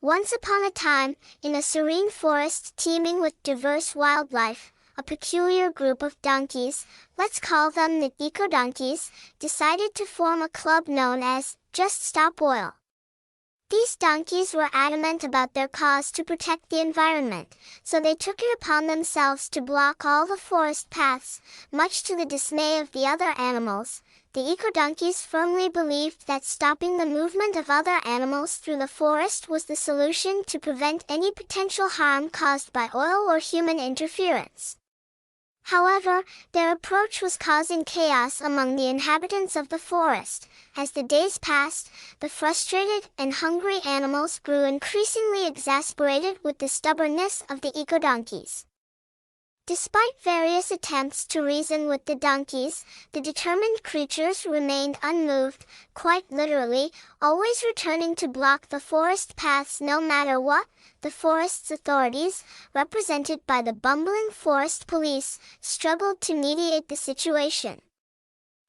Once upon a time, in a serene forest teeming with diverse wildlife, a peculiar group of donkeys, let's call them the eco-donkeys, decided to form a club known as Just Stop Oil. These donkeys were adamant about their cause to protect the environment, so they took it upon themselves to block all the forest paths, much to the dismay of the other animals. The eco-donkeys firmly believed that stopping the movement of other animals through the forest was the solution to prevent any potential harm caused by oil or human interference. However, their approach was causing chaos among the inhabitants of the forest. As the days passed, the frustrated and hungry animals grew increasingly exasperated with the stubbornness of the eco-donkeys. Despite various attempts to reason with the donkeys, the determined creatures remained unmoved, quite literally, always returning to block the forest paths no matter what. The forest's authorities, represented by the bumbling forest police, struggled to mediate the situation.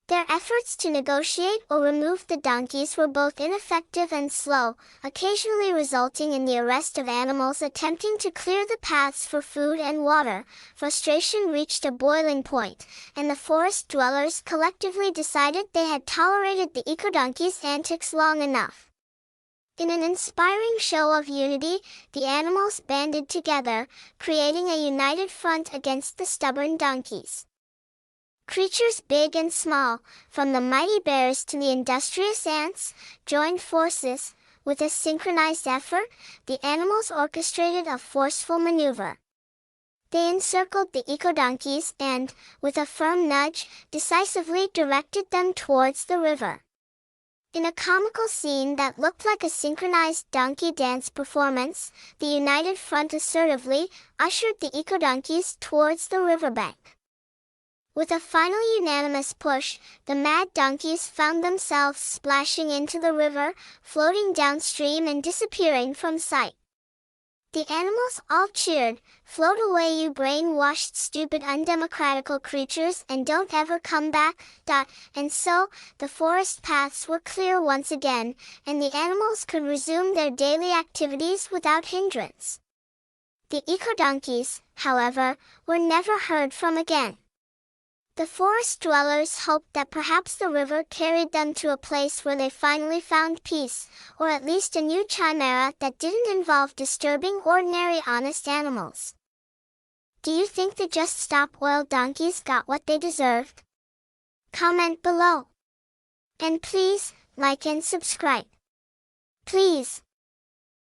Their efforts to negotiate or remove the donkeys were both ineffective and slow, occasionally resulting in the arrest of animals attempting to clear the paths for food and water. Frustration reached a boiling point, and the forest dwellers collectively decided they had tolerated the eco-donkeys' antics long enough. In an inspiring show of unity, the animals banded together, creating a united front against the stubborn donkeys. Creatures big and small, from the mighty bears to the industrious ants, joined forces. With a synchronized effort, the animals orchestrated a forceful maneuver. They encircled the eco-donkeys and, with a firm nudge, decisively directed them towards the river. In a comical scene that looked like a synchronized donkey dance performance, the united front assertively ushered the eco-donkeys towards the riverbank. With a final unanimous push, the mad donkeys found themselves splashing into the river, floating downstream and disappearing from sight. The animals all cheered, "Float away, you brainwashed, stupid, undemocratical creatures, and don't ever come back." And so, the forest paths were clear once again, and the animals could resume their daily activities without hindrance. The eco-donkeys, however, were never heard from again. The forest dwellers hoped that perhaps the river carried them to a place where they finally found peace, or at least a new chimera that didn't involve disturbing ordinary honest animals. Do you think the Just Stop Oil donkeys got what they deserved? Comment below. And please, like and subscribe. Please.